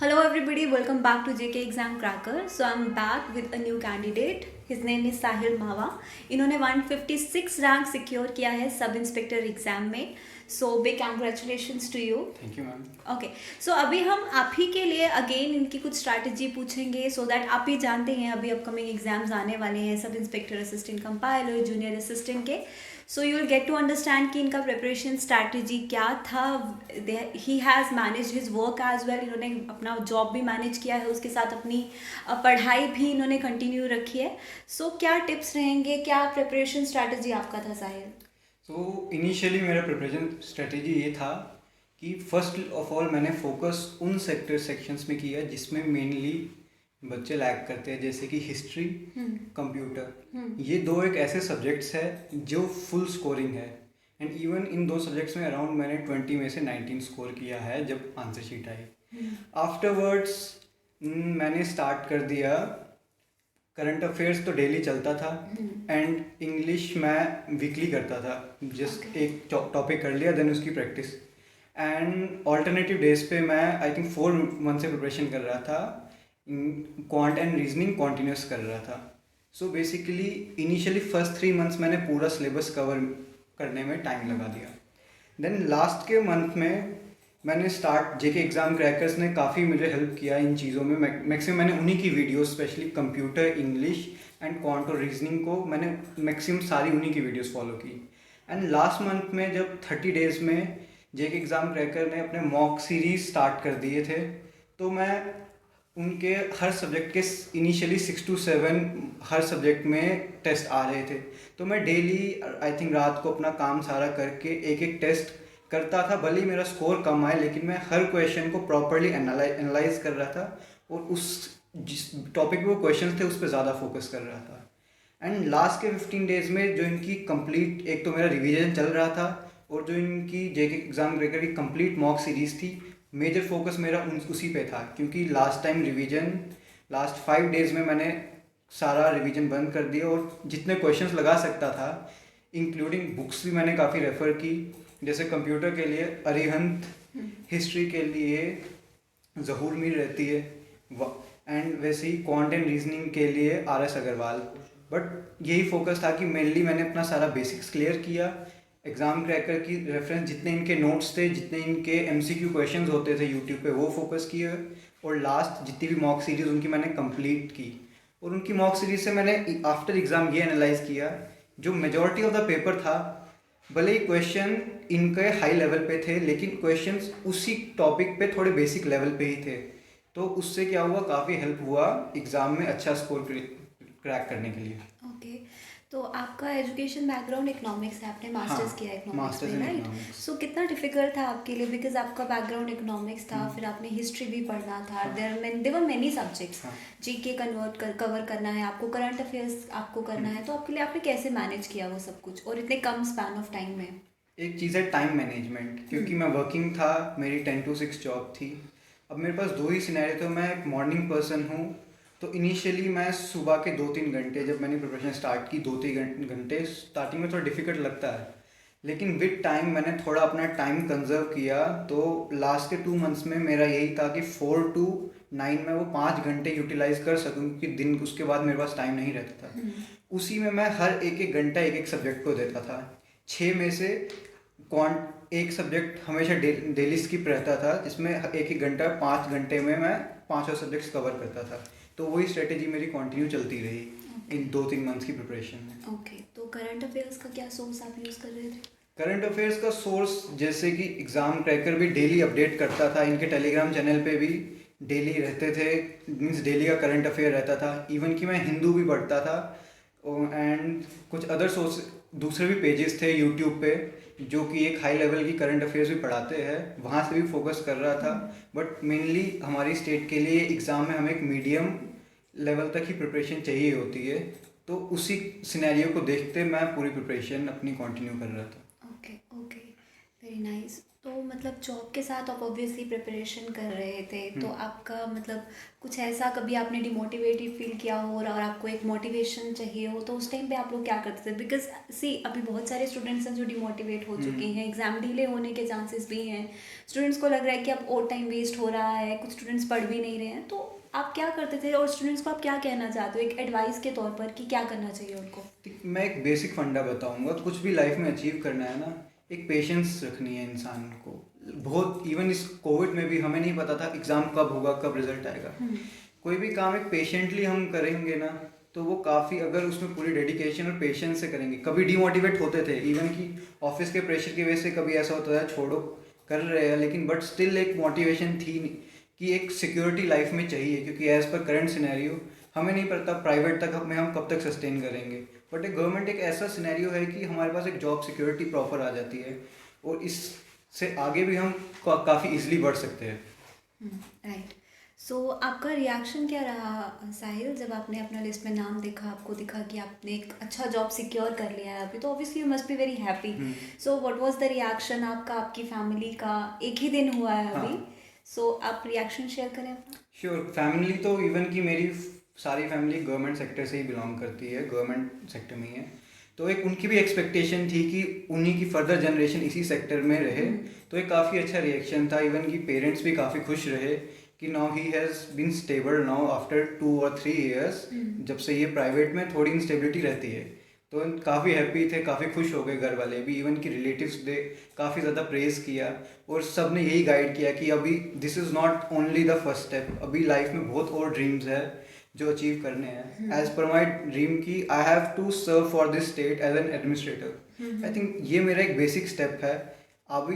Hello everybody, welcome back to JK Exam Cracker. So I'm back with a new candidate. His name is साहिल मावा. इन्होंने 156 rank secure किया है सब inspector exam में. So big congratulations to you. Thank you ma'am. Okay, so अभी हम आप ही के लिए अगेन इनकी कुछ स्ट्रैटेजी पूछेंगे सो दैट आप ही जानते हैं अभी अपकमिंग एग्जाम्स आने वाले हैं sub inspector assistant compiler junior assistant के. So you will get to understand कि इनका प्रिपरेशन स्ट्रैटेजी क्या था. He has manage his work as well. इन्होंने अपना जॉब भी मैनेज किया है, उसके साथ अपनी पढ़ाई भी इन्होंने कंटिन्यू रखी है. सो क्या टिप्स रहेंगे, क्या प्रिपरेशन स्ट्रैटेजी आपका था साहिल? तो इनिशियली मेरा प्रिपरेशन स्ट्रेटेजी ये था कि फर्स्ट ऑफ ऑल मैंने फोकस उन सेक्शंस में किया जिसमें मेनली बच्चे लैग करते हैं, जैसे कि हिस्ट्री, कंप्यूटर. ये दो एक ऐसे सब्जेक्ट्स है जो फुल स्कोरिंग है. एंड इवन इन दो सब्जेक्ट्स में अराउंड मैंने 20 में से 19 स्कोर किया है जब आंसर शीट आई. आफ्टरवर्ड्स मैंने स्टार्ट कर दिया. करंट अफेयर्स तो डेली चलता था एंड इंग्लिश मैं वीकली करता था. जस्ट एक टॉपिक कर लिया, देन उसकी प्रैक्टिस. एंड ऑल्टरनेटिव डेज पे मैं आई थिंक 4 मंथ से प्रिपरेशन कर रहा था. क्वांट एंड रीजनिंग कॉन्टिन्यूस कर रहा था. So basically initially first 3 months मैंने पूरा सिलेबस कवर करने में टाइम लगा दिया. देन लास्ट के मंथ में मैंने जेके एग्ज़ाम क्रैकर्स ने काफ़ी मुझे हेल्प किया इन चीज़ों में. मैक्सिमम मैंने उन्हीं की videos, specially computer, English and quant और रीजनिंग को मैंने मैक्सिमम सारी उन्हीं की वीडियोस फॉलो की. एंड लास्ट मंथ में जब 30 डेज़ में जेके एग्ज़ाम क्रैकर ने अपने मॉक सीरीज स्टार्ट कर दिए थे, तो मैं उनके हर सब्जेक्ट के इनिशियली 6 to 7 हर सब्जेक्ट में टेस्ट आ रहे थे. तो मैं डेली आई थिंक रात को अपना काम सारा करके एक एक टेस्ट करता था. भले ही मेरा स्कोर कम आए, लेकिन मैं हर क्वेश्चन को प्रॉपरली एनालाइज कर रहा था और उस जिस टॉपिक पे वो क्वेश्चन थे उस पर ज़्यादा फोकस कर रहा था. एंड लास्ट के 15 डेज में जो इनकी कंप्लीट, एक तो मेरा रिवीजन चल रहा था और जो इनकी जेके एग्ज़ाम क्रैकर की कंप्लीट मॉक सीरीज़ थी, मेजर फोकस मेरा उसी पे था. क्योंकि last time revision last 5 days में मैंने सारा रिवीजन बंद कर दिया और जितने क्वेश्चंस लगा सकता था, इंक्लूडिंग बुक्स भी मैंने काफ़ी रेफ़र की. जैसे कंप्यूटर के लिए अरिहंत, हिस्ट्री के लिए जहूर मीर रहती है, एंड वैसे ही क्वांट एंड रीजनिंग के लिए RS अग्रवाल. बट यही फोकस था कि मेनली मैंने अपना सारा बेसिक्स क्लियर किया. एग्ज़ाम क्रैकर की रेफरेंस जितने इनके नोट्स थे, जितने इनके MCQ क्वेश्चंस होते थे यूट्यूब पे, वो फोकस किए. और लास्ट जितनी भी मॉक सीरीज़ उनकी मैंने कंप्लीट की. और उनकी मॉक सीरीज़ से मैंने आफ्टर एग्ज़ाम ये एनालाइज किया, जो मेजॉरिटी ऑफ द पेपर था, भले ही क्वेश्चन इनके हाई लेवल पे थे, लेकिन क्वेश्चंस उसी टॉपिक पे थोड़े बेसिक लेवल पे ही थे. तो उससे क्या हुआ, काफ़ी हेल्प हुआ एग्ज़ाम में अच्छा स्कोर क्रैक करने के लिए. ओके, तो आपका एजुकेशन बैकग्राउंड इकोनॉमिक्स है, आपने मास्टर्स किया इकोनॉमिक्स में, राइट? सो कितना डिफिकल्ट था आपके लिए, बिकॉज आपका बैकग्राउंड इकोनॉमिक्स था, फिर आपने हिस्ट्री भी पढ़ना था, there were many subjects. GK cover करना है आपको, करंट अफेयर्स आपको करना है, तो आपके लिए आपने कैसे मैनेज किया वो सब कुछ और इतने कम स्पैन ऑफ टाइम में? एक चीज़ है टाइम मैनेजमेंट. क्योंकि मैं वर्किंग था, मेरी 10 to 6 जॉब थी. अब मेरे पास दो ही सिनेरियो थे. मैं एक मॉर्निंग पर्सन हूँ, तो इनिशियली मैं सुबह के 2-3 घंटे, जब मैंने प्रिपरेशन स्टार्ट की, 2-3 घंटे स्टार्टिंग में थोड़ा डिफिकल्ट लगता है, लेकिन विद टाइम मैंने थोड़ा अपना टाइम कंजर्व किया. तो लास्ट के 2 मंथ्स में मेरा यही था कि 4 to 9 में वो 5 घंटे यूटिलाइज कर सकूँ, क्योंकि दिन उसके बाद मेरे पास टाइम नहीं रहता था. उसी में मैं हर एक एक घंटा एक एक सब्जेक्ट को देता था. 6 में से एक सब्जेक्ट हमेशा डेली स्किप रहता था, जिसमें एक एक घंटा 5 घंटे में मैं 5 सब्जेक्ट्स कवर करता था. तो वही स्ट्रेटेजी मेरी कंटिन्यू चलती रही इन 2-3 मंथ्स की प्रिपरेशन में. ओके, तो करंट अफेयर्स का क्या सोर्स आप यूज़ कर रहे थे? करंट अफेयर्स का सोर्स जैसे कि एग्ज़ाम क्रैकर भी डेली अपडेट करता था, इनके टेलीग्राम चैनल पे भी डेली रहते थे, मीन्स डेली का करंट अफेयर रहता था. इवन कि मैं हिंदू भी पढ़ता था. एंड कुछ अदर सोर्स, दूसरे भी पेजेस थे यूट्यूब पे जो कि एक हाई लेवल की करंट अफेयर्स भी पढ़ाते हैं, वहाँ से भी फोकस कर रहा था. बट मेनली हमारी स्टेट के लिए एग्ज़ाम में हमें एक मीडियम लेवल तक ही प्रिपरेशन चाहिए होती है. तो उसी सिनेरियो को देखते मैं पूरी प्रिपरेशन अपनी कंटिन्यू कर रहा था. Okay okay, very nice. तो मतलब जॉब के साथ आप ऑब्वियसली प्रिपरेशन कर रहे थे, तो आपका मतलब कुछ ऐसा कभी आपने डिमोटिवेटेड फील किया हो और आपको एक मोटिवेशन चाहिए हो, तो उस टाइम पे आप लोग क्या करते थे? बिकॉज सी अभी बहुत सारे स्टूडेंट्स हैं जो डिमोटिवेट हो चुके हैं, एग्जाम डिले होने के चांसेस भी हैं, स्टूडेंट्स को लग रहा है कि अब और टाइम वेस्ट हो रहा है, कुछ स्टूडेंट्स पढ़ भी नहीं रहे हैं, तो आप क्या करते थे और स्टूडेंट्स को आप क्या कहना चाहते हो एक एडवाइस के तौर पर कि क्या करना चाहिए उनको? मैं एक बेसिक फंडा बताऊंगा। कुछ भी लाइफ में अचीव करना है ना, एक पेशेंस रखनी है इंसान को। बहुत इवन इस कोविड में भी हमें नहीं पता था एग्ज़ाम कब होगा, कब रिजल्ट आएगा। कोई भी काम एक पेशेंटली हम करेंगे ना, तो वो काफ़ी, अगर उसमें पूरी डेडिकेशन और पेशेंस से करेंगे। कभी डिमोटिवेट होते थे, इवन कि ऑफिस के प्रेशर की वजह से कभी ऐसा होता था छोड़ो कर रहे हैं, लेकिन बट स्टिल एक मोटिवेशन थी कि एक सिक्योरिटी लाइफ में चाहिए, क्योंकि एज पर करंट सिनेरियो हमें नहीं पता प्राइवेट तक हम कब तक सस्टेन करेंगे। बट एक गवर्नमेंट एक ऐसा सिनेरियो है कि हमारे पास एक जॉब सिक्योरिटी प्रॉपर आ जाती है, और इससे आगे भी हम काफ़ी इजीली बढ़ सकते हैं। राइट। सो आपका रिएक्शन क्या रहा साहिल, जब आपने अपना लिस्ट में नाम देखा, आपको दिखा कि आपने एक अच्छा जॉब सिक्योर कर लिया है अभी, तो obviously you must be very happy. So what was the reaction आपका, आपकी फैमिली का? एक ही दिन हुआ है अभी, सो आप रिएक्शन शेयर करें अपना। श्योर। फैमिली तो इवन कि मेरी सारी फैमिली गवर्नमेंट सेक्टर से ही बिलोंग करती है, गवर्नमेंट सेक्टर में ही है, तो एक उनकी भी एक्सपेक्टेशन थी कि उन्हीं की फर्दर जनरेशन इसी सेक्टर में रहे। तो एक काफ़ी अच्छा रिएक्शन था। इवन कि पेरेंट्स भी काफ़ी खुश रहे कि now he has been stable now after 2 or 3 years। जब से ये प्राइवेट में थोड़ी इंस्टेबिलिटी रहती है, तो काफ़ी हैप्पी थे, काफ़ी खुश हो गए घर वाले भी। इवन कि रिलेटिव्स ने काफ़ी ज़्यादा प्रेज़ किया, और सब ने यही गाइड किया कि अभी this is not only the first step, अभी लाइफ में बहुत और ड्रीम्स है जो अचीव करने हैं। एज पर माई ड्रीम की I have to serve for this state as an administrator. I think ये मेरा एक बेसिक स्टेप है। अभी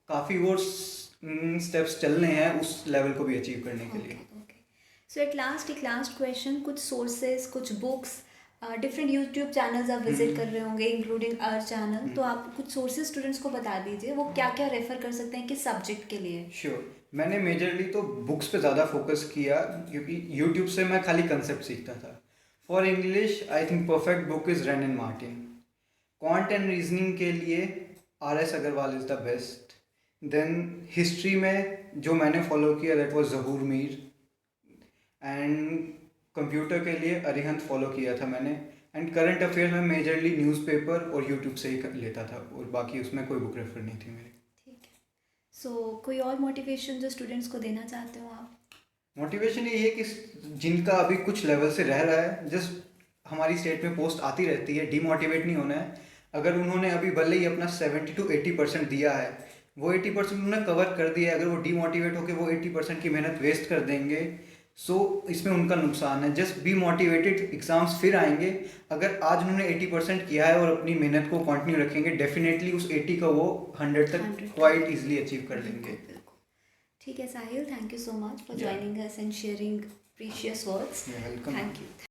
काफ़ी और स्टेप्स चलने हैं उस लेवल को भी अचीव करने के लिए। सो एट लास्ट एक लास्ट क्वेश्चन, कुछ सोर्सेज, कुछ बुक्स, डिफरेंट यूट्यूब चैनल्स आप विजिट कर रहे होंगे इंक्लूडिंग आवर चैनल, तो आप कुछ सोर्सेज स्टूडेंट्स को बता दीजिए, वो क्या क्या रेफर कर सकते हैं किस सब्जेक्ट के लिए? श्योर। मैंने मेजरली तो बुक्स पे ज़्यादा फोकस किया, क्योंकि यूट्यूब से मैं खाली कंसेप्ट सीखता था। For English I think perfect book is Wren and Martin. Quant and reasoning के लिए RS Agarwal is the best. Then history में जो मैंने फॉलो किया that was Zahoor Mir. And computer के लिए अरिहंत फॉलो किया था मैंने। एंड करंट अफेयर में मेजरली न्यूज़पेपर और यूट्यूब से ही लेता था, और बाकी उसमें कोई बुक रेफर नहीं थी मेरी। ठीक है। सो कोई और मोटिवेशन जो स्टूडेंट्स को देना चाहते हो आप? मोटिवेशन यही है कि जिनका अभी कुछ लेवल से रह रहा है, जस्ट हमारी स्टेट में पोस्ट आती रहती है, डीमोटिवेट नहीं होना है। अगर उन्होंने अभी भले ही अपना 70 to 80% दिया है, वो 80% उन्होंने कवर कर दिया है, अगर वो डीमोटिवेट होकर वो 80% की मेहनत वेस्ट कर देंगे, सो इसमें उनका नुकसान है। जस्ट बी मोटिवेटेड, एग्जाम्स फिर आएंगे। अगर आज उन्होंने 80% किया है और अपनी मेहनत को कंटिन्यू रखेंगे, डेफिनेटली उस 80 का वो 100 तक क्वाइट इजीली अचीव कर लेंगे। ठीक है Sahil, thank you so much for joining us and sharing precious words. Welcome. Thank you.